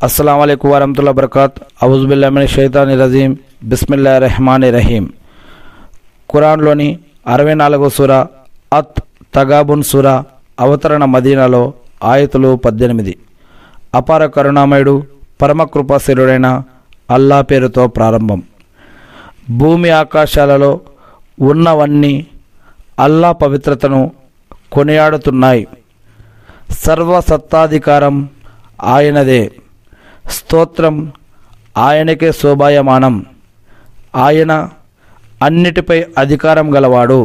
अस्सलाम वालेकुम वरहमतुल्लाहि वबरकातुहू औज़ुबिल्लाहि मिनश शैतानिर रजीम बिस्मिल्लाहिर रहमानिर रहीम। ఖురాన్లోని 64వ సూరా అత్ తగాబున్ సూరా అవతరణ మదీనాలో ఆయతులు 18। అపార కరుణామయుడు పరమ కృపాశీలుడైన అల్లా పేరుతో ప్రారంభం। భూమి ఆకాశాలలో ఉన్నవన్నీ అల్లా పవిత్రతను కొనియాడుతున్నాయి। సర్వసత్తాధికారం ఆయనదే, స్తోత్రం ఆయనకే శోభాయమానం। ఆయన అన్నిటిపై అధికారం గలవాడు।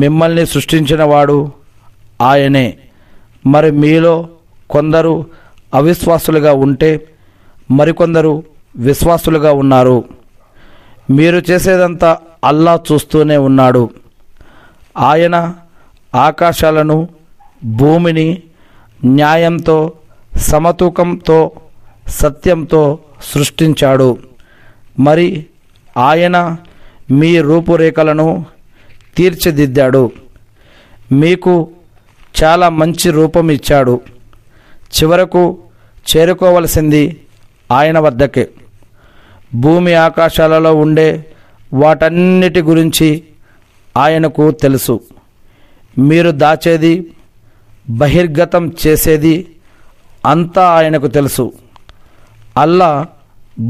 మిమ్మల్ని సృష్టించినవాడు ఆయనే। మరి మీలో కొందరు అవిశ్వాసులుగా ఉంటే మరికొందరు విశ్వాసులుగా ఉన్నారు। మీరు చేసేదంతా అల్లా చూస్తూనే ఉన్నాడు। ఆయన ఆకాశాలను భూమిని న్యాయంతో సమతూకంతో సత్యంతో సృష్టించాడు। మరి ఆయన మీ రూపురేఖలను తీర్చిదిద్దాడు, మీకు చాలా మంచి రూపం ఇచ్చాడు। చివరకు చేరుకోవలసింది ఆయన వద్దకే। భూమి ఆకాశాలలో ఉండే వాటన్నిటి గురించి ఆయనకు తెలుసు। మీరు దాచేది బహిర్గతం చేసేది అంతా ఆయనకు తెలుసు। అల్లా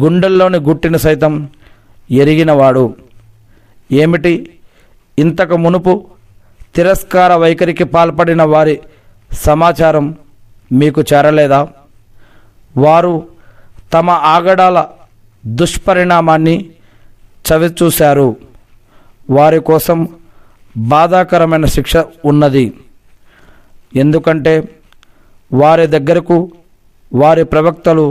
గుండెల్లోని గుట్టిని సైతం ఎరిగినవాడు। ఏమిటి, ఇంతకు మునుపు తిరస్కార వైఖరికి పాల్పడిన వారి సమాచారం మీకు చేరలేదా? వారు తమ ఆగడాల దుష్పరిణామాన్ని చవిచూశారు। వారి కోసం బాధాకరమైన శిక్ష ఉన్నది। ఎందుకంటే వారి దగ్గరకు వారి ప్రవక్తలు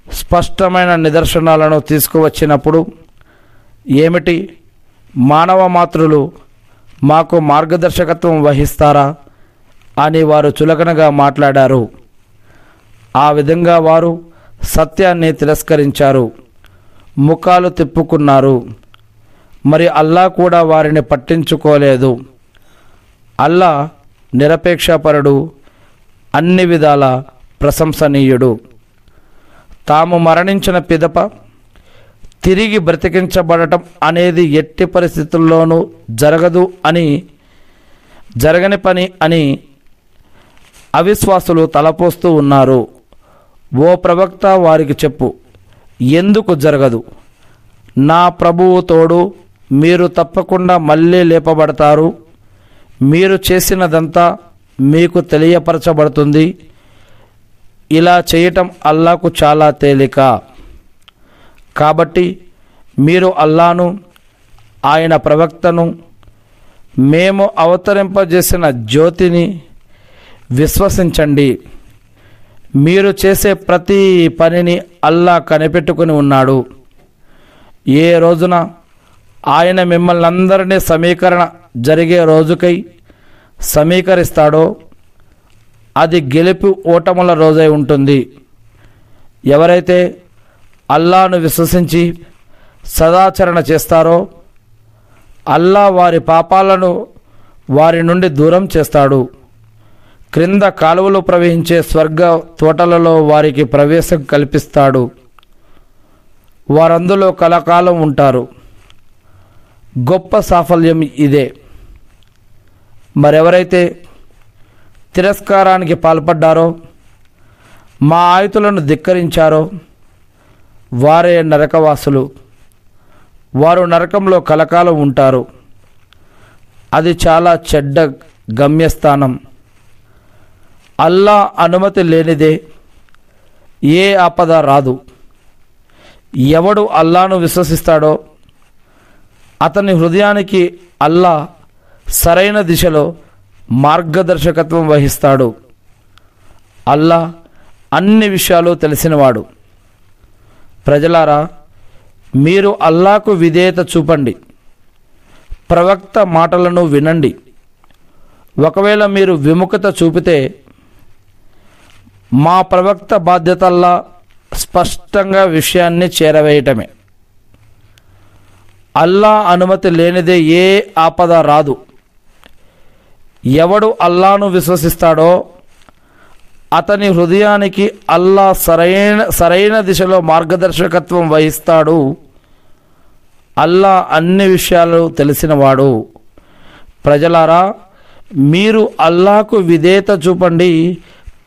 స్పష్టమైన నిదర్శనాలను తీసుకువచ్చినప్పుడు, ఏమిటి, మానవ మాతృలు మాకు మార్గదర్శకత్వం వహిస్తారా అని వారు చులకనగా మాట్లాడారు। ఆ విధంగా వారు సత్యాన్ని తిరస్కరించారు, ముఖాలు తిప్పుకున్నారు। మరి అల్లా కూడా వారిని పట్టించుకోలేదు। అల్లా నిరపేక్షపరుడు, అన్ని విధాల ప్రశంసనీయుడు। తాము మరణించిన పిదప తిరిగి బ్రతికించబడటం అనేది ఎట్టి పరిస్థితుల్లోనూ జరగని పని అని అవిశ్వాసులు తలపోస్తూ ఉన్నారు। ఓ ప్రవక్త, వారికి చెప్పు, ఎందుకు జరగదు? నా ప్రభువు తోడు, మీరు తప్పకుండా మళ్ళీ లేపబడతారు। మీరు చేసినదంతా మీకు తెలియపరచబడుతుంది। ఇలా చేయటం అల్లాకు చాలా తేలిక। కాబట్టి మీరు అల్లాను, ఆయన ప్రవక్తను, మేము అవతరింపజేసిన జ్యోతిని విశ్వసించండి। మీరు చేసే ప్రతి పనిని అల్లా కనిపెట్టుకుని ఉన్నాడు। ఏ రోజున ఆయన మిమ్మల్ని అందరినీ సమీకరణ జరిగే రోజుకై సమీకరిస్తాడో అది గెలుపు ఓటముల రోజై ఉంటుంది। ఎవరైతే అల్లాను విశ్వసించి సదాచరణ చేస్తారో అల్లా వారి పాపాలను వారి నుండి దూరం చేస్తాడు। క్రింద కాలువలు ప్రవహించే స్వర్గ తోటలలో వారికి ప్రవేశం కల్పిస్తాడు। వారందులో కలకాలం ఉంటారు। గొప్ప సాఫల్యం ఇదే। మరెవరైతే తిరస్కారానికి పాల్పడ్డారో, మా ఆయుతులను ధిక్కరించారో వారే నరకవాసులు। వారు నరకంలో కలకాలం ఉంటారు। అది చాలా చెడ్డ గమ్యస్థానం। అల్లా అనుమతి లేనిదే ఏ ఆపద రాదు। ఎవడు అల్లాను విశ్వసిస్తాడో అతని హృదయానికి అల్లా సరైన దిశలో మార్గదర్శకత్వం వహిస్తాడు। అల్లా అన్ని విషయాలు తెలిసినవాడు। ప్రజలారా, మీరు అల్లాకు విధేయత చూపండి, ప్రవక్త మాటలను వినండి। ఒకవేళ మీరు విముఖత చూపితే మా ప్రవక్త బాధ్యతల్లా స్పష్టంగా విషయాన్ని చేరవేయటమే। అల్లా అనుమతి లేనిదే ఏ ఆపద రాదు। ఎవడు అల్లాను విశ్వసిస్తాడో అతని హృదయానికి అల్లా సరైన దిశలో మార్గదర్శకత్వం వహిస్తాడు. అల్లా అన్ని విషయాలు తెలిసినవాడు. ప్రజలారా, మీరు అల్లాకు విధేయత చూపండి,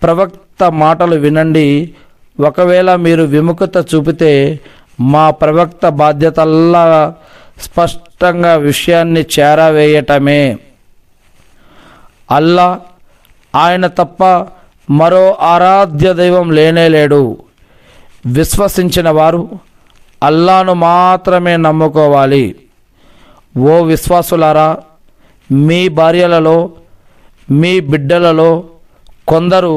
ప్రవక్త మాటలు వినండి. ఒకవేళ మీరు విముఖత చూపితే మా ప్రవక్త బాధ్యతల్లా స్పష్టంగా విషయాన్ని చేరవేయటమే. అల్లా, ఆయన తప్ప మరో ఆరాధ్య దైవం లేనేలేడు. విశ్వసించిన వారు అల్లాను మాత్రమే నమ్ముకోవాలి. ఓ విశ్వాసులారా, మీ భార్యలలో, మీ బిడ్డలలో కొందరు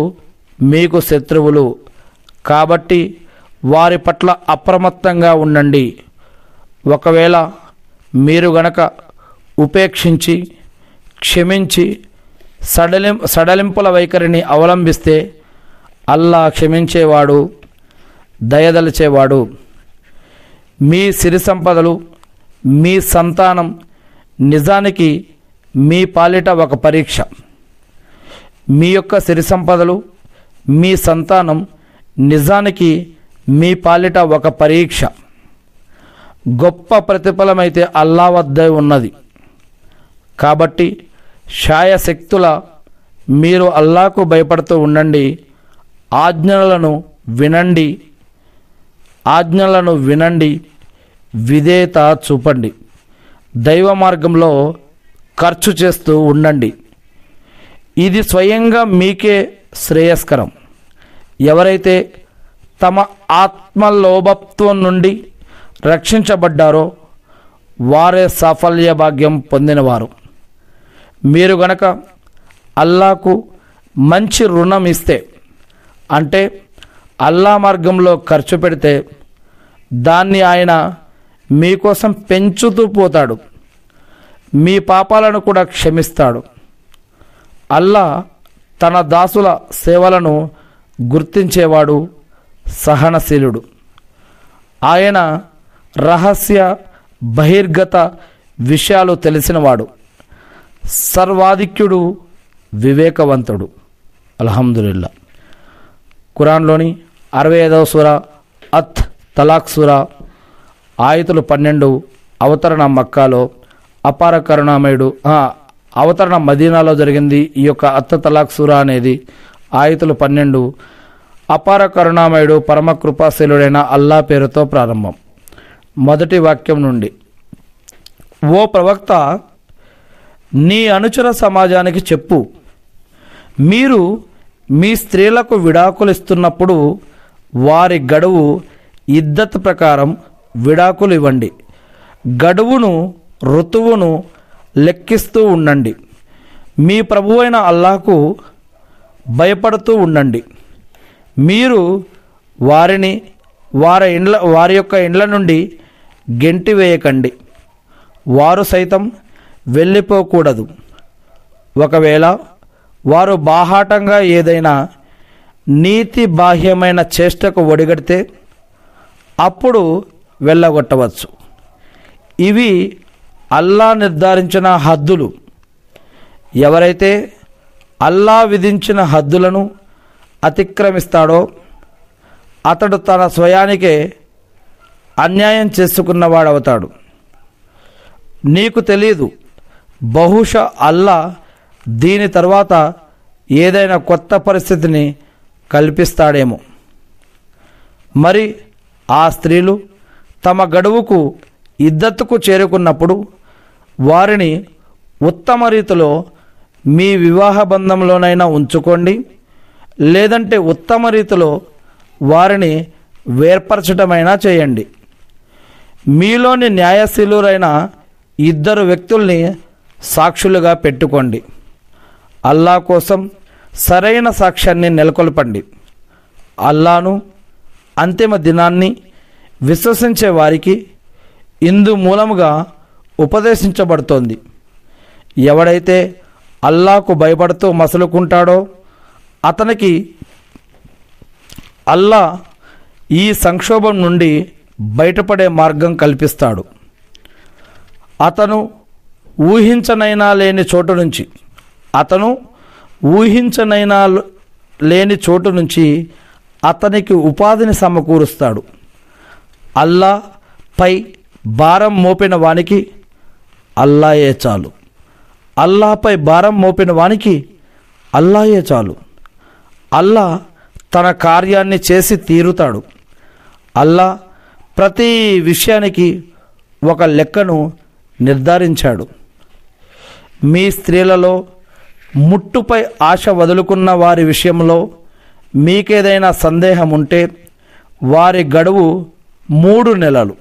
మీకు శత్రువులు. కాబట్టి వారి పట్ల అప్రమత్తంగా ఉండండి. ఒకవేళ మీరు గనక ఉపేక్షించి, క్షమించి, సడలింపుల వైఖరిని అవలంబిస్తే అల్లా క్షమించేవాడు, దయదలిచేవాడు. మీ సిరి సంపదలు, మీ సంతానం నిజానికి మీ పాలిట ఒక పరీక్ష. మీ యొక్క సిరి సంపదలు, మీ సంతానం నిజానికి మీ పాలిట ఒక పరీక్ష. గొప్ప ప్రతిఫలమైతే అల్లా వద్దే ఉన్నది. కాబట్టి శాయశక్తుల మీరు అల్లాకు భయపడుతూ ఉండండి. ఆజ్ఞలను వినండి, విధేయత చూపండి. దైవ మార్గంలో ఖర్చు చేస్తూ ఉండండి. ఇది స్వయంగా మీకే శ్రేయస్కరం. ఎవరైతే తమ ఆత్మలోభత్వం నుండి రక్షించబడ్డారో వారే సాఫల్య భాగ్యం పొందినవారు. మీరు గనక అల్లాకు మంచి రుణం ఇస్తే, అంటే అల్లా మార్గంలో ఖర్చు పెడితే, దాన్ని ఆయన మీకోసం పెంచుతూ పోతాడు. మీ పాపాలను కూడా క్షమిస్తాడు. అల్లా తన దాసుల సేవలను గుర్తించేవాడు, సహనశీలుడు. ఆయన రహస్య బహిర్గత విషయాలు తెలిసినవాడు, సర్వాధిక్యుడు, వివేకవంతుడు. అల్హమ్దులిల్లా. ఖురాన్లోని 65వ సూర అత్ తలాక్ సూర ఆయతులు 12. అవతరణ మక్కాలో, అపార కరుణామయుడు. అవతరణ మదీనాలో జరిగింది. ఈ యొక్క అత్ తలాక్ సూర అనేది ఆయతులు 12. అపార కరుణామయుడు, పరమ కృపాశీలుడైన అల్లా పేరుతో ప్రారంభం. మొదటి వాక్యం నుండి: ఓ ప్రవక్త, నీ అనుచర సమాజానికి చెప్పు, మీరు మీ స్త్రీలకు విడాకులు ఇస్తున్నప్పుడు వారి గడువు ఇద్దత్ ప్రకారం విడాకులు ఇవ్వండి. గడువును, ఋతువును లెక్కిస్తూ ఉండండి. మీ ప్రభువైన అల్లాహకు భయపడుతూ ఉండండి. మీరు వారిని వారి యొక్క ఇండ్ల నుండి గెంటివేయకండి. వారు సైతం వెళ్ళిపోకూడదు. ఒకవేళ వారు బాహాటంగా ఏదైనా నీతి బాహ్యమైన చేష్టకు ఒడిగడితే అప్పుడు వెళ్ళగొట్టవచ్చు. ఇవి అల్లా నిర్ధారించిన హద్దులు. ఎవరైతే అల్లా విధించిన హద్దులను అతిక్రమిస్తాడో అతడు తన స్వయానికే అన్యాయం చేసుకున్నవాడవుతాడు. నీకు తెలియదు, బహుశా అల్లా దీని తర్వాత ఏదైనా కొత్త పరిస్థితిని కల్పిస్తాడేమో. మరి ఆ స్త్రీలు తమ గడువుకు ఇద్దత్తుకు చేరుకున్నప్పుడు వారిని ఉత్తమ రీతిలో మీ వివాహ బంధంలోనైనా ఉంచుకోండి, లేదంటే ఉత్తమ రీతిలో వారిని వేర్పరచటమైనా చేయండి. మీలోని న్యాయశీలురైన ఇద్దరు వ్యక్తుల్ని సాక్షులుగా పెట్టుకోండి. అల్లా కోసం సరైన సాక్ష్యాన్ని నెలకొల్పండి. అల్లాను, అంతిమ దినాన్ని విశ్వసించే వారికి ఇందు మూలముగా ఉపదేశించబడుతోంది. ఎవడైతే అల్లాకు భయపడుతూ మసలుకుంటాడో అతనికి అల్లా ఈ సంక్షోభం నుండి బయటపడే మార్గం కల్పిస్తాడు. అతను ఊహించనైనా లేని చోటు నుంచి లేని చోటు నుంచి అతనికి ఉపాధిని సమకూరుస్తాడు. అల్లా పై భారం మోపిన వానికి అల్లాయే చాలు. అల్లాపై భారం మోపిన వానికి అల్లాయే చాలు. అల్లా తన కార్యాన్ని చేసి తీరుతాడు. అల్లా ప్రతి విషయానికి ఒక లెక్కను నిర్ధారించాడు. మీ స్త్రీలలో ముట్టుపై ఆశ వదులుకున్న వారి విషయంలో మీకేదైనా సందేహం ఉంటే వారి గడువు 3 నెలలు.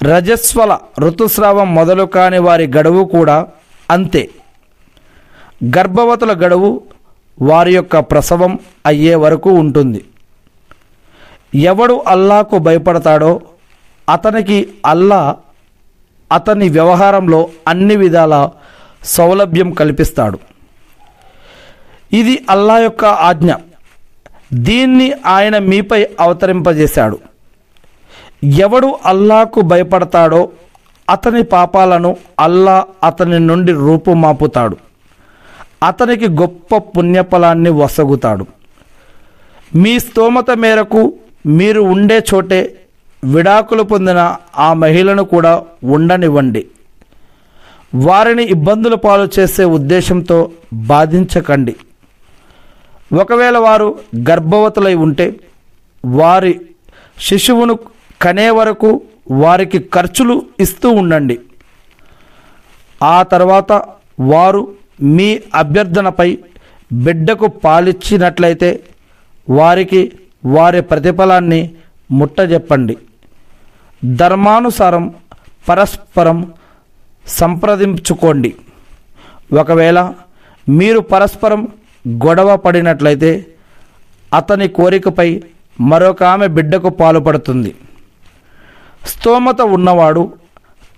రజస్వల ఋతుస్రావం మొదలు కాని వారి గడువు కూడా అంతే. గర్భవతుల గడువు వారి యొక్క ప్రసవం అయ్యే వరకు ఉంటుంది. ఎవడు అల్లాకు భయపడతాడో అతనికి అల్లా అతని వ్యవహారంలో అన్ని విధాల సౌలభ్యం కల్పిస్తాడు. ఇది అల్లా యొక్క ఆజ్ఞ. దీన్ని ఆయన మీపై అవతరింపజేశాడు. ఎవడు అల్లాకు భయపడతాడో అతని పాపాలను అల్లా అతని నుండి రూపుమాపుతాడు. అతనికి గొప్ప పుణ్యఫలాన్ని వసగుతాడు. మీ స్తోమత మేరకు మీరు ఉండే చోటే విడాకులు పొందిన ఆ మహిళను కూడా ఉండనివ్వండి. వారిని ఇబ్బందుల పాలు చేసే ఉద్దేశంతో బాధించకండి. ఒకవేళ వారు గర్భవతులై ఉంటే వారి శిశువును కనే వరకు వారికి ఖర్చులు ఇస్తూ ఉండండి. ఆ తర్వాత వారు మీ అభ్యర్థనపై బిడ్డకు పాలిచ్చినట్లయితే వారికి వారి ప్రతిఫలాన్ని ముట్టజెప్పండి. ధర్మానుసారం పరస్పరం సంప్రదించుకోండి. ఒకవేళ మీరు పరస్పరం గొడవ పడినట్లయితే అతని కోరికపై మరొక ఆమె బిడ్డకు పాలుపడుతుంది. స్తోమత ఉన్నవాడు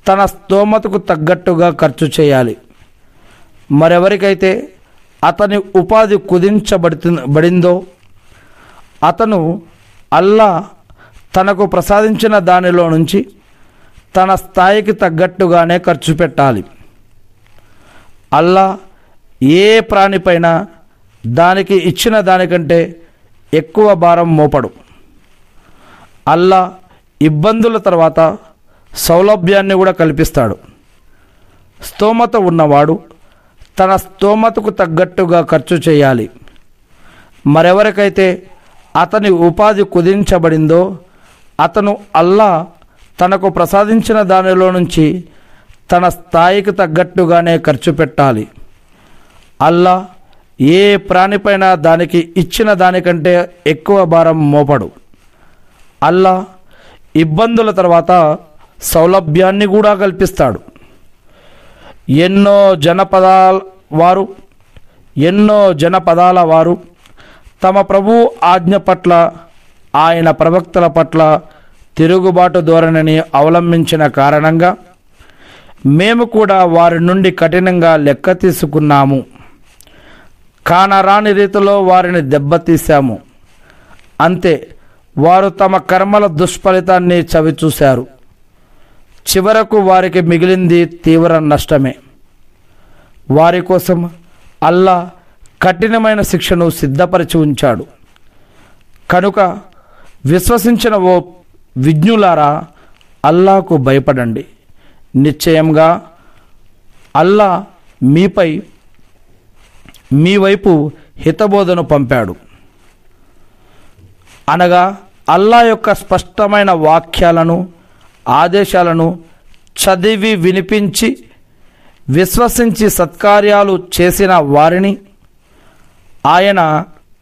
తన స్తోమతకు తగ్గట్టుగా ఖర్చు చేయాలి. మరెవరికైతే అతని ఉపాధి కుదించబడిందో అతను అల్లా తనకు ప్రసాదించిన దానిలో నుంచి తన స్థాయికి తగ్గట్టుగానే ఖర్చు పెట్టాలి. అల్లా ఏ ప్రాణిపైన దానికి ఇచ్చిన దానికంటే ఎక్కువ భారం మోపడు. అల్లా ఇబ్బందుల తర్వాత సౌలభ్యాన్ని కూడా కల్పిస్తాడు. స్తోమత ఉన్నవాడు తన స్తోమతకు తగ్గట్టుగా ఖర్చు చేయాలి. మరెవరికైతే అతని ఉపాధి కుదించబడిందో అతను అల్లా తనకు ప్రసాదించిన దానిలో నుంచి తన స్థాయికి తగ్గట్టుగానే ఖర్చు పెట్టాలి. అల్లా ఏ ప్రాణిపైన దానికి ఇచ్చిన దానికంటే ఎక్కువ భారం మోపడు. అల్లా ఇబ్బందుల తర్వాత సౌలభ్యాన్ని కూడా కల్పిస్తాడు. ఎన్నో జనపదాల వారు తమ ప్రభువు ఆజ్ఞ పట్ల ఆయన ప్రవక్తల పట్ల తిరుగుబాటు ధోరణిని అవలంబించిన కారణంగా మేము కూడా వారి నుండి కఠినంగా లెక్క తీసుకున్నాము. కానరాని రీతిలో వారిని దెబ్బతీశాము. అంతే, వారు తమ కర్మల దుష్ఫలితాన్ని చవిచూశారు. చివరకు వారికి మిగిలింది తీవ్ర నష్టమే. వారి కోసం అల్లా కఠినమైన శిక్షను సిద్ధపరిచి ఉంచాడు. కనుక విశ్వసించిన ఓ విజ్ఞులారా, అల్లాకు భయపడండి. నిశ్చయంగా అల్లా మీ వైపు హితబోధను పంపాడు. అనగా అల్లా యొక్క స్పష్టమైన వాక్యాలను ఆదేశాలను చదివి వినిపించి విశ్వసించి సత్కార్యాలు చేసిన వారిని ఆయన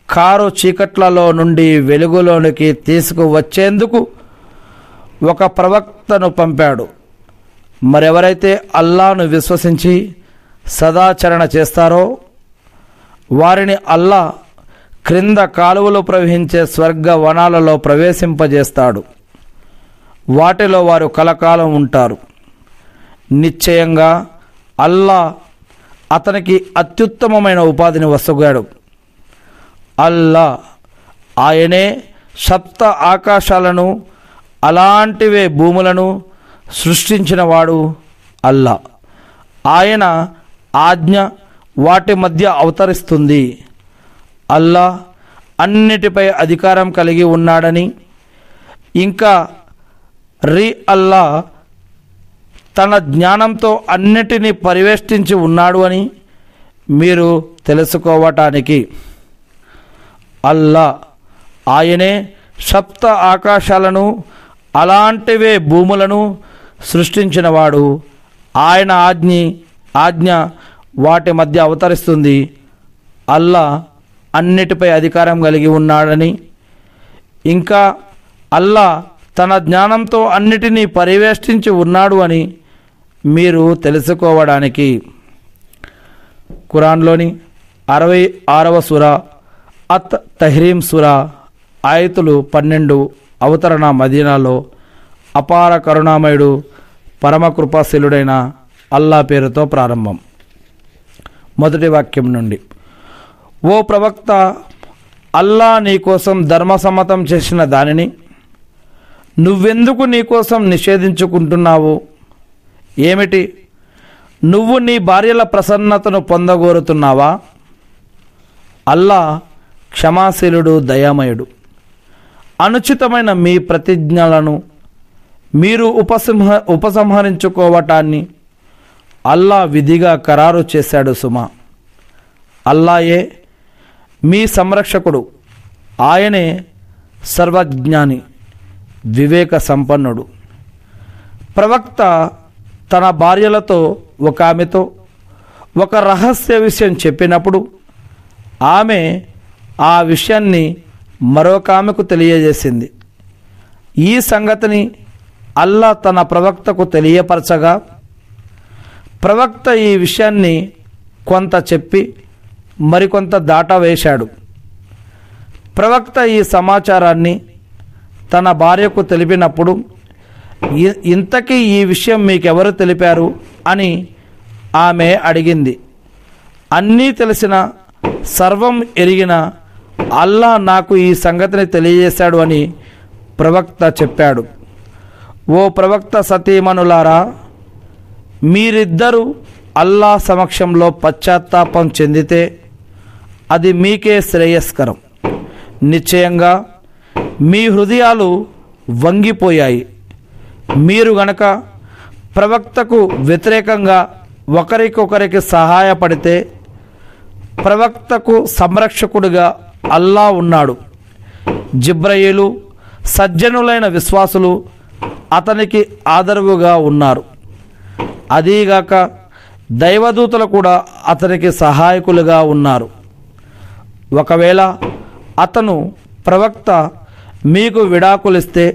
కారు చీకట్లలో నుండి వెలుగులోనికి తీసుకువచ్చేందుకు ఒక ప్రవక్తను పంపాడు. మరెవరైతే అల్లాను విశ్వసించి సదాచరణ చేస్తారో వారిని అల్లా క్రింద కాలువలు ప్రవహించే స్వర్గ వనాలలో ప్రవేశింపజేస్తాడు. వాటిలో వారు కలకాలం ఉంటారు. నిశ్చయంగా అల్లా అతనికి అత్యుత్తమమైన ఉపాధిని వసగాడు. అల్లా ఆయనే సప్త ఆకాశాలను అలాంటివే భూములను సృష్టించినవాడు. అల్లా ఆయన ఆజ్ఞ వాటి మధ్య అవతరిస్తుంది. అల్లా అన్నిటిపై అధికారం కలిగి ఉన్నాడని, ఇంకా అల్లా తన జ్ఞానంతో అన్నిటినీ పరివేష్టించి ఉన్నాడు అని మీరు తెలుసుకోవటానికి అల్లా ఆయనే సప్త ఆకాశాలను అలాంటివే భూములను సృష్టించినవాడు. ఆయన ఆజ్ఞ వాటి మధ్య అవతరిస్తుంది. అల్లా అన్నిటిపై అధికారం కలిగి ఉన్నాడని, ఇంకా అల్లా తన జ్ఞానంతో అన్నిటినీ పరివేష్టించి ఉన్నాడు అని మీరు తెలుసుకోవడానికి ఖురాన్లోని 66వ సూరా అత్ తహ్రీమ్ సూరా ఆయతులు 12 అవతరణ మదీనాలో అపార కరుణామయుడు పరమకృపాశీలుడైన అల్లా పేరుతో ప్రారంభం. మొదటి వాక్యం నుండి: ఓ ప్రవక్త, అల్లా నీకోసం ధర్మసమ్మతం చేసిన దానిని నువ్వెందుకు నీకోసం నిషేధించుకుంటున్నావు? ఏమిటి? నువ్వు నీ భార్యల ప్రసన్నతను పొందగోరుతున్నావా? అల్లా క్షమాశీలుడు, దయామయుడు. అనుచితమైన మీ ప్రతిజ్ఞలను మీరు ఉపసంహరించుకోవటాన్ని అల్లా విధిగా ఖరారు చేశాడు సుమా. అల్లాయే మీ సంరక్షకుడు. ఆయనే సర్వజ్ఞాని, వివేక సంపన్నుడు. ప్రవక్త తన భార్యలతో ఒక ఆమెతో ఒక రహస్య విషయం చెప్పినప్పుడు ఆమె ఆ విషయాన్ని మరొక ఆమెకు తెలియజేసింది. ఈ సంగతిని అల్లా తన ప్రవక్తకు తెలియపరచగా ప్రవక్త ఈ విషయాన్ని కొంత చెప్పి మరికొంత దాటవేశాడు. ప్రవక్త ఈ సమాచారాన్ని తన భార్యకు తెలిపినప్పుడు, ఇంతకీ ఈ విషయం మీకెవరు తెలిపారు అని ఆమె అడిగింది. అన్నీ తెలిసిన, సర్వం ఎరిగిన అల్లా నాకు ఈ సంగతిని తెలియజేశాడు అని ప్రవక్త చెప్పాడు. ఓ ప్రవక్త సతీమణులారా, మీరిద్దరూ అల్లా సమక్షంలో పశ్చాత్తాపం చెందితే అది మీకే శ్రేయస్కరం. నిశ్చయంగా మీ హృదయాలు వంగిపోయాయి. మీరు గనక ప్రవక్తకు వ్యతిరేకంగా ఒకరికొకరికి సహాయపడితే ప్రవక్తకు సంరక్షకుడిగా అల్లా ఉన్నాడు. జిబ్రయీలు, సజ్జనులైన విశ్వాసులు అతనికి ఆదరువుగా ఉన్నారు. అదీగాక దైవదూతలు కూడా అతనికి సహాయకులుగా ఉన్నారు. ఒకవేళ అతను ప్రవక్త మీకు విడాకులిస్తే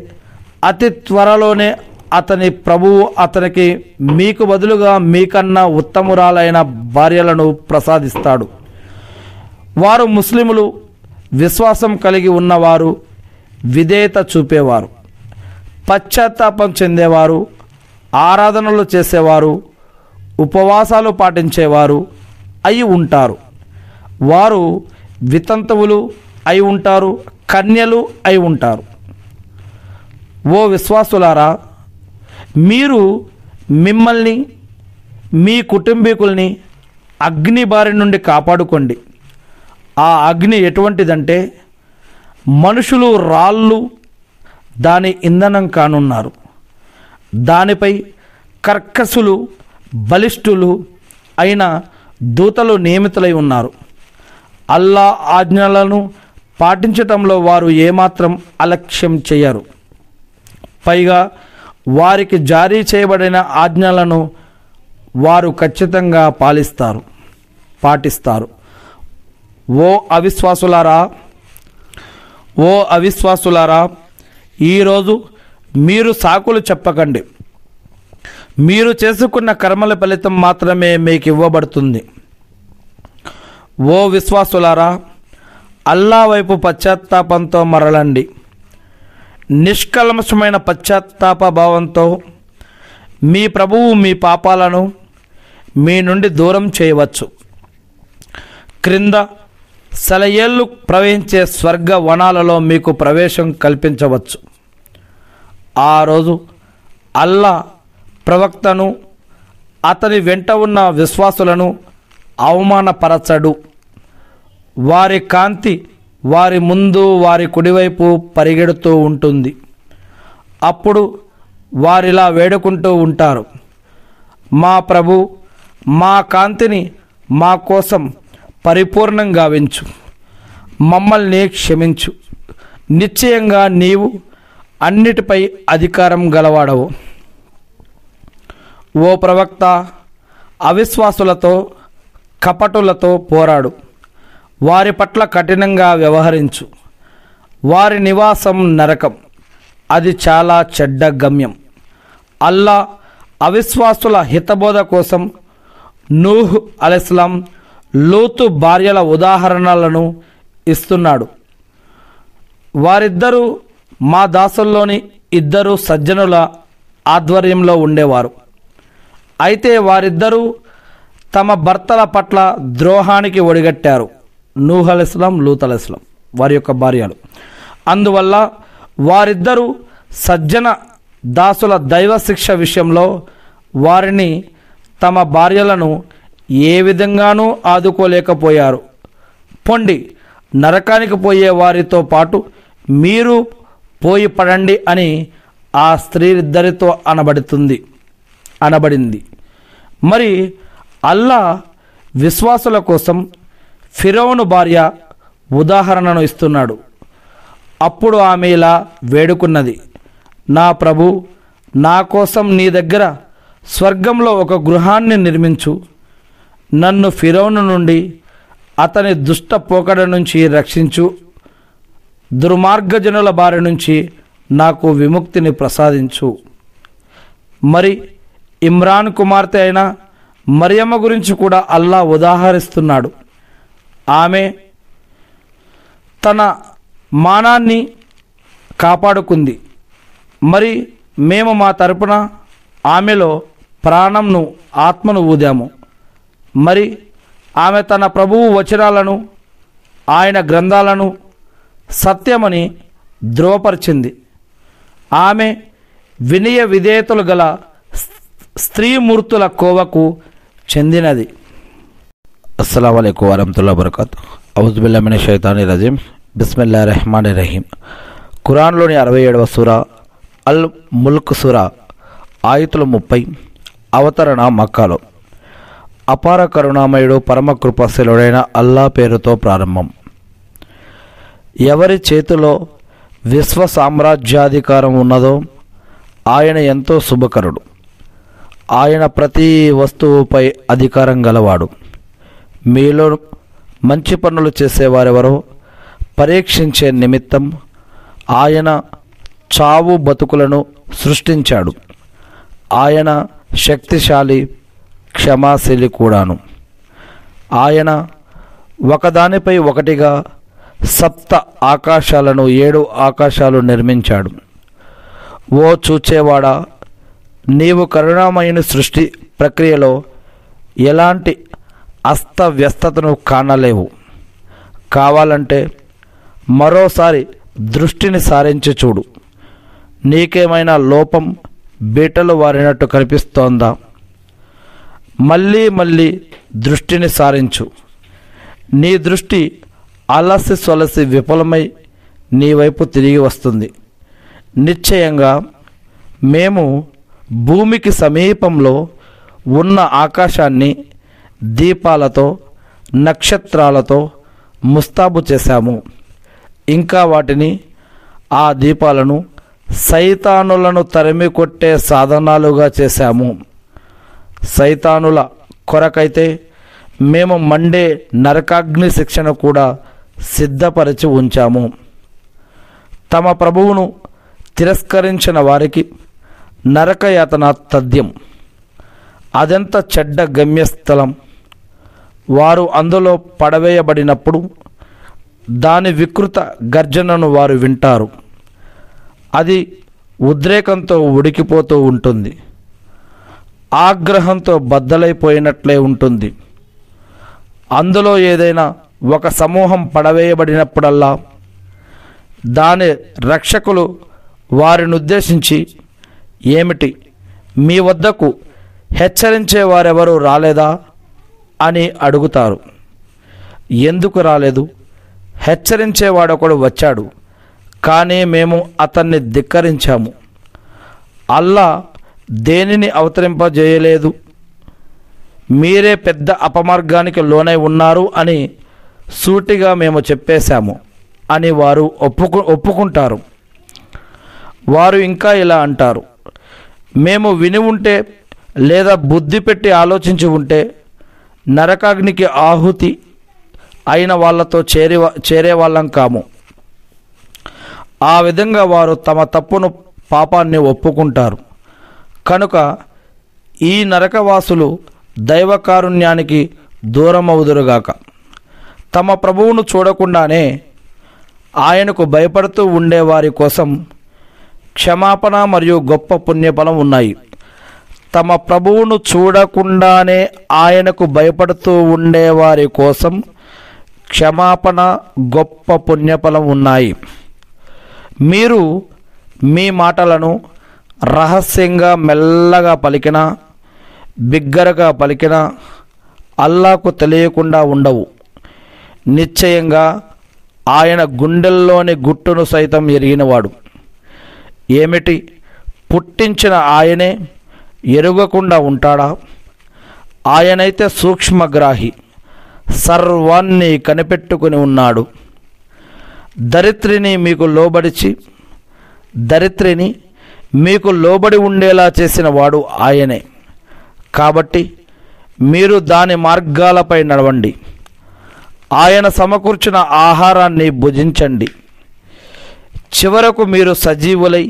అతి త్వరలోనే అతని ప్రభువు అతనికి మీకు బదులుగా మీకన్నా ఉత్తమురాలైన భార్యలను ప్రసాదిస్తాడు. వారు ముస్లిములు, విశ్వాసం కలిగి ఉన్నవారు, విధేయత చూపేవారు, పశ్చాత్తాపం చెందేవారు, ఆరాధనలు చేసేవారు, ఉపవాసాలు పాటించేవారు అయి ఉంటారు. వారు వితంతువులు అయి ఉంటారు, కన్యలు అయి ఉంటారు. ఓ విశ్వాసులారా, మీరు మిమ్మల్ని, మీ కుటుంబీకుల్ని అగ్ని బారి నుండి కాపాడుకోండి. ఆ అగ్ని ఎటువంటిదంటే మనుషులు రాళ్ళు దాని ఇంధనం కానున్నారు. దానిపై కర్కసులు, బలిష్ఠులు అయిన దూతలు నియమితులై ఉన్నారు. అల్లా ఆజ్ఞలను పాటించటంలో వారు ఏమాత్రం అలక్ష్యం చేయరు. పైగా వారికి జారీ చేయబడిన ఆజ్ఞలను వారు ఖచ్చితంగా పాటిస్తారు. ఓ అవిశ్వాసులారా, ఈరోజు మీరు సాకులు చెప్పకండి. మీరు చేసుకున్న కర్మల ఫలితం మాత్రమే మీకు ఇవ్వబడుతుంది. ఓ విశ్వాసులారా, అల్లా వైపు పశ్చాత్తాపంతో మరలండి. నిష్కల్మషమైన పశ్చాత్తాప భావంతో మీ ప్రభువు మీ పాపాలను మీ నుండి దూరం చేయవచ్చు. క్రింద సెలయేళ్ళు ప్రవహించే స్వర్గ వనాలలో మీకు ప్రవేశం కల్పించవచ్చు. ఆ రోజు అల్లా ప్రవక్తను, అతని వెంట ఉన్న విశ్వాసులను అవమానపరచడు. వారి కాంతి వారి ముందు వారి కుడివైపు పరిగెడుతూ ఉంటుంది. అప్పుడు వారిలా వేడుకుంటూ ఉంటారు, మా ప్రభు, మా కాంతిని మా కోసం పరిపూర్ణంగా గావించు, మమ్మల్ని క్షమించు. నిశ్చయంగా నీవు అన్నిటిపై అధికారం గలవాడవు. ఓ ప్రవక్త, అవిశ్వాసులతో కపటులతో పోరాడు, వారి పట్ల కఠినంగా వ్యవహరించు. వారి నివాసం నరకం, అది చాలా చెడ్డ గమ్యం. అల్లా అవిశ్వాసుల హితబోధ కోసం నూహ్ అలైహిస్సలాం, లూతు భార్యల ఉదాహరణలను ఇస్తున్నాడు. వారిద్దరూ మా దాసుల్లోని ఇద్దరు సజ్జనుల ఆధ్వర్యంలో ఉండేవారు. అయితే వారిద్దరూ తమ భర్తల పట్ల ద్రోహానికి ఒడిగట్టారు. నూహ్ అలైహిస్సలాం, లూత్ అలైహిస్సలాం వారి యొక్క భార్యలు. అందువల్ల వారిద్దరూ సజ్జన దాసుల దైవ శిక్ష విషయంలో వారిని, తమ భార్యలను ఏ విధంగానూ ఆదుకోలేకపోయారు. పొండి, నరకానికి పోయే వారితో పాటు మీరు పోయి పడండి అని ఆ స్త్రీలిద్దరితో అనబడింది. మరి అల్లా విశ్వాసుల కోసం ఫిరౌను భార్య ఉదాహరణను ఇస్తున్నాడు. అప్పుడు ఆమె ఇలా వేడుకున్నది, నా ప్రభు, నా కోసం నీ దగ్గర స్వర్గంలో ఒక గృహాన్ని నిర్మించు. నన్ను ఫిరౌను నుండి, అతని దుష్ట పోకడ నుంచి రక్షించు. దుర్మార్గజనుల బారి నుంచి నాకు విముక్తిని ప్రసాదించు. మరి ఇమ్రాన్ కుమార్తె అయిన మరియమ్మ గురించి కూడా అల్లా ఉదాహరిస్తున్నాడు. ఆమె తన మానాన్ని కాపాడుకుంది. మరి మేము మా తరపున ఆమెలో ప్రాణంను, ఆత్మను ఊదాము. మరి ఆమె తన ప్రభువు వచనాలను, ఆయన గ్రంథాలను సత్యమని ధృవపరిచింది. ఆమె వినయ విధేయతలు గల స్త్రీమూర్తుల కోవకు చెందినది. అస్సలాము అలైకుం వరహ్మతుల్లాహి వబరకాతుహు. ఔజు బిల్లాహి మినష్ షైతానిర్ రజీం. బిస్మిల్లాహిర్ రహ్మానిర్ రహీం. ఖురాన్లోని 67వ సూరా అల్ ముల్క్ సూరా ఆయతులు 30. అవతరణ మక్కాలో. అపార కరుణామయుడు పరమ కృపాశీలుడైన అల్లా పేరుతో ప్రారంభం. ఎవరి చేతిలో విశ్వ సామ్రాజ్యాధికారం ఉన్నదో ఆయన ఎంతో శుభకరుడు. ఆయన ప్రతి వస్తువుపై అధికారం గలవాడు. మీలో మంచి పనులు చేసేవారెవరో పరీక్షించే నిమిత్తం ఆయన చావు బతుకులను సృష్టించాడు. ఆయన శక్తిశాలి, క్షమాశీలి కూడాను. ఆయన ఒకదానిపై ఒకటిగా సప్త ఆకాశాలను, 7 ఆకాశాలు నిర్మించాడు. ఓ చూచేవాడా, నీవు కరుణామయుని సృష్టి ప్రక్రియలో ఎలాంటి అస్తవ్యస్తతను కానలేవు. కావాలంటే మరోసారి దృష్టిని సారించి చూడు. నీకేమైనా లోపం, బీటలు వారినట్టు కనిపిస్తోందా? మళ్ళీ మళ్ళీ దృష్టిని సారించు. నీ దృష్టి అలసి సొలసి విఫలమై నీ వైపు తిరిగి వస్తుంది. నిశ్చయంగా మేము భూమికి సమీపంలో ఉన్న ఆకాశాన్ని దీపాలతో, నక్షత్రాలతో ముస్తాబు చేశాము. ఇంకా వాటిని, ఆ దీపాలను సైతానులను తరిమి కొట్టే సాధనాలుగా చేశాము. సైతానుల కొరకైతే మేము మండే నరకాగ్ని శిక్షను కూడా సిద్ధపరిచి ఉంచాము. తమ ప్రభువును తిరస్కరించిన వారికి నరకయాతన తథ్యం. అదెంత చెడ్డ గమ్యస్థలం. వారు అందులో పడవేయబడినప్పుడు దాని వికృత గర్జనను వారు వింటారు. అది ఉద్రేకంతో ఉడికిపోతూ ఉంటుంది. ఆగ్రహంతో బద్దలైపోయినట్లే ఉంటుంది. అందులో ఏదైనా ఒక సమూహం పడవేయబడినప్పుడల్లా దాని రక్షకులు వారిని ఉద్దేశించి, ఏమిటి, మీ వద్దకు హెచ్చరించే వారెవరూ రాలేదా అని అడుగుతారు. ఎందుకు రాలేదు? హెచ్చరించేవాడొకడు వచ్చాడు, కానీ మేము అతన్ని ధిక్కరించాము. అల్లా దేనిని అవతరింపజేయలేదు, మీరే పెద్ద అపమార్గానికి లోనై ఉన్నారు అని సూటిగా మేము చెప్పేశాము అని వారు ఒప్పుకుంటారు. వారు ఇంకా ఇలా అంటారు, మేము విని ఉంటే లేదా బుద్ధి పెట్టి ఆలోచించి ఉంటే నరకాగ్నికి ఆహుతి అయిన వాళ్ళతో చేరేవాళ్ళం కాము. ఆ విధంగా వారు తమ తప్పును పాపాన్ని ఒప్పుకుంటారు. కనుక ఈ నరకవాసులు దైవకారుణ్యానికి దూరమవుదురుగాక. తమ ప్రభువును చూడకుండానే ఆయనకు భయపడుతూ ఉండేవారి కోసం క్షమాపణ మరియు గొప్ప పుణ్యఫలం ఉన్నాయి. తమ ప్రభువును చూడకుండానే ఆయనకు భయపడుతూ ఉండేవారి కోసం క్షమాపణ గొప్ప పుణ్యఫలం ఉన్నాయి. మీరు మీ మాటలను రహస్యంగా మెల్లగా పలికినా బిగ్గరగా పలికినా అల్లాకు తెలియకుండా ఉండవు. నిశ్చయంగా ఆయన గుండెల్లోని గుట్టును సైతం ఎరిగినవాడు. ఏమిటి, పుట్టించిన ఆయనే ఎరుగకుండా ఉంటాడా? ఆయనైతే సూక్ష్మగ్రాహి, సర్వాన్ని కనిపెట్టుకుని ఉన్నాడు. దరిత్రిని మీకు లోబడి ఉండేలా చేసిన వాడు ఆయనే. కాబట్టి మీరు దాని మార్గాలపై నడవండి. ఆయన సమకూర్చిన ఆహారాన్ని భుజించండి. చివరకు మీరు సజీవులై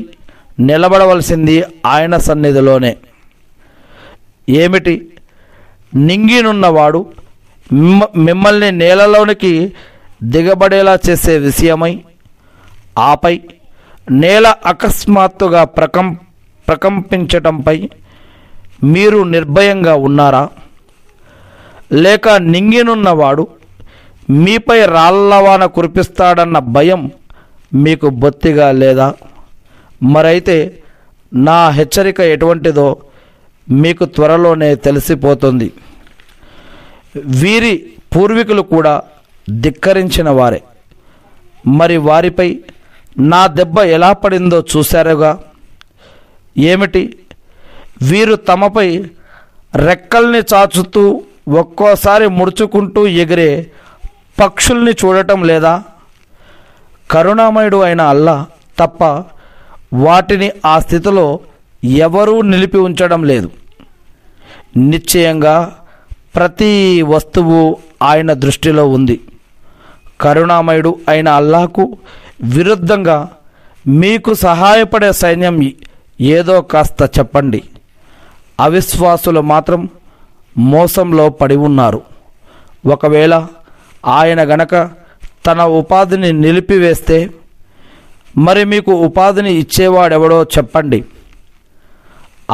నిలబడవలసింది ఆయన సన్నిధిలోనే. ఏమిటి, నింగినున్నవాడు మిమ్మల్ని నేలలోనికి దిగబడేలా చేసే విషయమై ఆపై నేల అకస్మాత్తుగా ప్రకంపించటంపై మీరు నిర్భయంగా ఉన్నారా? లేక నింగినున్నవాడు మీపై రాళ్లవాన కురిపిస్తాడన్న భయం మీకు బొత్తిగా లేదా? మరైతే నా హెచ్చరిక ఎటువంటిదో మీకు త్వరలోనే తెలిసిపోతుంది. వీరి పూర్వీకులు కూడా ధిక్కరించిన వారే. మరి వారిపై నా దెబ్బ ఎలా పడిందో చూశారుగా. ఏమిటి, వీరు తమపై రెక్కల్ని చాచుతూ ఒక్కోసారి ముడుచుకుంటూ ఎగిరే పక్షుల్ని చూడటం లేదా? కరుణామయుడు అయిన అల్లా తప్ప వాటిని ఆ స్థితిలో ఎవరూ నిలిపి ఉంచడం లేదు. నిశ్చయంగా ప్రతి వస్తువు ఆయన దృష్టిలో ఉంది. కరుణామయుడు అయిన అల్లాహకు విరుద్ధంగా మీకు సహాయపడే సైన్యం ఏదో కాస్త చెప్పండి. అవిశ్వాసులు మాత్రం మోసంలో పడి ఉన్నారు. ఒకవేళ ఆయన గనక తన ఉపాధిని నిలిపివేస్తే మరి మీకు ఉపాధిని ఇచ్చేవాడెవడో చెప్పండి.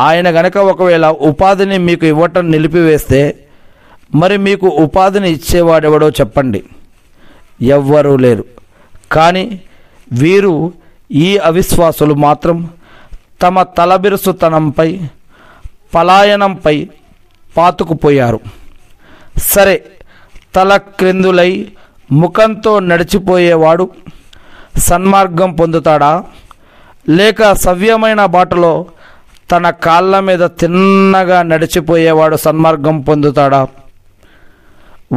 ఆయన గనక ఒకవేళ ఉపాధిని మీకు ఇవ్వటం నిలిపివేస్తే మరి మీకు ఉపాధిని ఇచ్చేవాడెవడో చెప్పండి. ఎవ్వరూ లేరు. కానీ వీరు, ఈ అవిశ్వాసులు మాత్రం తమ తలబిరుసుతనంపై పలాయనంపై పాతుకుపోయారు. సరే, తల క్రిందులై ముఖంతో నడిచిపోయేవాడు సన్మార్గం పొందుతాడా? లేక సవ్యమైన బాటలో తన కాళ్ళ మీద తిన్నగా నడిచిపోయేవాడు సన్మార్గం పొందుతాడా?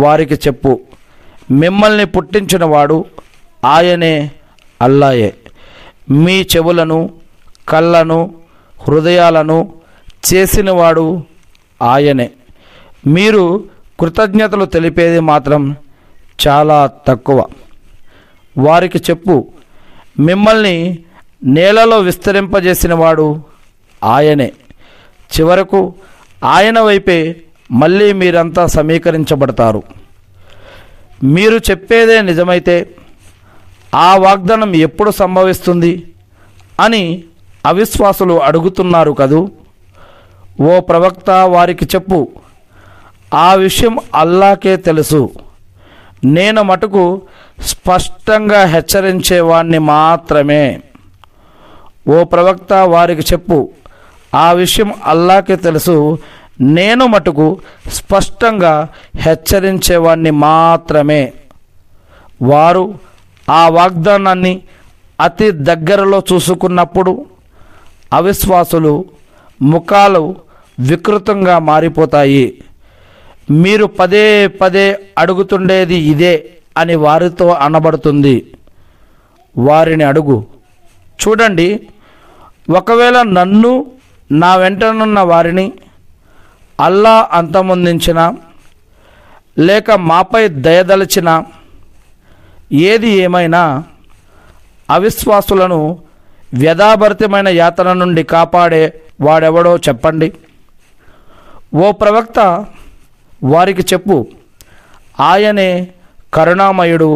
వారికి చెప్పు, మిమ్మల్ని పుట్టించినవాడు ఆయనే, అల్లాయే. మీ చెవులను, కళ్ళను, హృదయాలను చేసినవాడు ఆయనే. మీరు కృతజ్ఞతలు తెలిపేది మాత్రం చాలా తక్కువ. వారికి చెప్పు, మిమ్మల్ని నేలలో విస్తరింపజేసినవాడు ఆయనే. చివరకు ఆయన వైపే మళ్ళీ మీరంతా సమీకరించబడతారు. మీరు చెప్పేదే నిజమైతే ఆ వాగ్దానం ఎప్పుడు సంభవిస్తుంది అని అవిశ్వాసులు అడుగుతున్నారు కదూ. ఓ ప్రవక్త, వారికి చెప్పు, ఆ విషయం అల్లాకే తెలుసు. నేను మటుకు స్పష్టంగా హెచ్చరించేవాణ్ణి మాత్రమే. ఓ ప్రవక్త, వారికి చెప్పు, ఆ విషయం అల్లాకే తెలుసు. నేను మటుకు స్పష్టంగా హెచ్చరించేవాణ్ణి మాత్రమే. వారు ఆ వాగ్దానాన్ని అతి దగ్గరలో చూసుకున్నప్పుడు అవిశ్వాసులు ముఖాలు వికృతంగా మారిపోతాయి. మీరు పదే పదే అడుగుతుండేది ఇదే అని వారితో అనబడుతుంది. వారిని అడుగు, చూడండి, ఒకవేళ నన్ను నా వెంటనున్న వారిని అల్లా అంతమొందించిన లేక మాపై దయదలచిన ఏది ఏమైనా అవిశ్వాసులను వ్యధాభరితమైన యాతన నుండి కాపాడే వాడెవడో చెప్పండి. ఓ ప్రవక్త, వారికి చెప్పు, ఆయనే కరుణామయుడు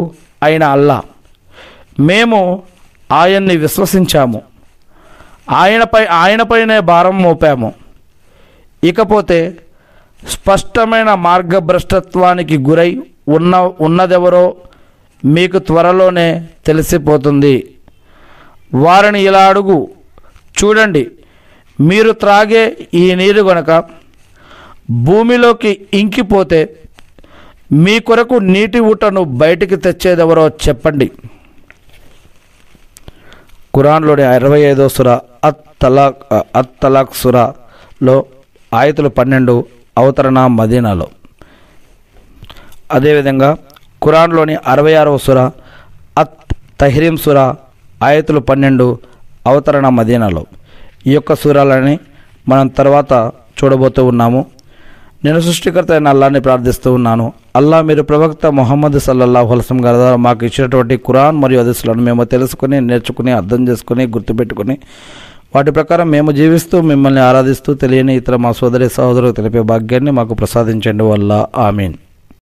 అయిన అల్లా. మేము ఆయన్ని విశ్వసించాము, ఆయనపైనే భారం మోపాము. ఇకపోతే స్పష్టమైన మార్గభ్రష్టత్వానికి గురై ఉన్నదెవరో మీకు త్వరలోనే తెలిసిపోతుంది. వారిని ఇలా అడుగు, చూడండి, మీరు త్రాగే ఈ నీరు గనక భూమిలోకి ఇంకిపోతే మీ కొరకు నీటి ఊటను బయటికి తెచ్చేదెవరో చెప్పండి. ఖురాన్లోని 25వ సూర అత్ తలాక్ సూరాలో ఆయతులు 12 అవతరణ మదీనాలో. అదేవిధంగా ఖురాన్లోని 66వ సూర అత్ తహ్రీమ్ సూర ఆయతులు 12 అవతరణ మదీనాలో. ఈ యొక్క సూరాలని మనం తర్వాత చూడబోతూ ఉన్నాము. నేను సృష్టికర్త అయిన అల్లాని ప్రార్థిస్తూ ఉన్నాను. అల్లా, మీరు ప్రవక్త ముహమ్మద్ సల్లల్లాహు అలైహి వసల్లం గారి ద్వారా మాకు ఇచ్చినటువంటి ఖురాన్ మరియు హదీసులను మేము తెలుసుకుని, నేర్చుకుని, అర్థం చేసుకుని, గుర్తుపెట్టుకుని వాటి ప్రకారం మేము జీవిస్తూ మిమ్మల్ని ఆరాధిస్తూ తెలియని ఇతర మా సోదరి సహోదరులకు తెలిపే భాగ్యాన్ని మాకు ప్రసాదించండి వల్ల ఆమీన్.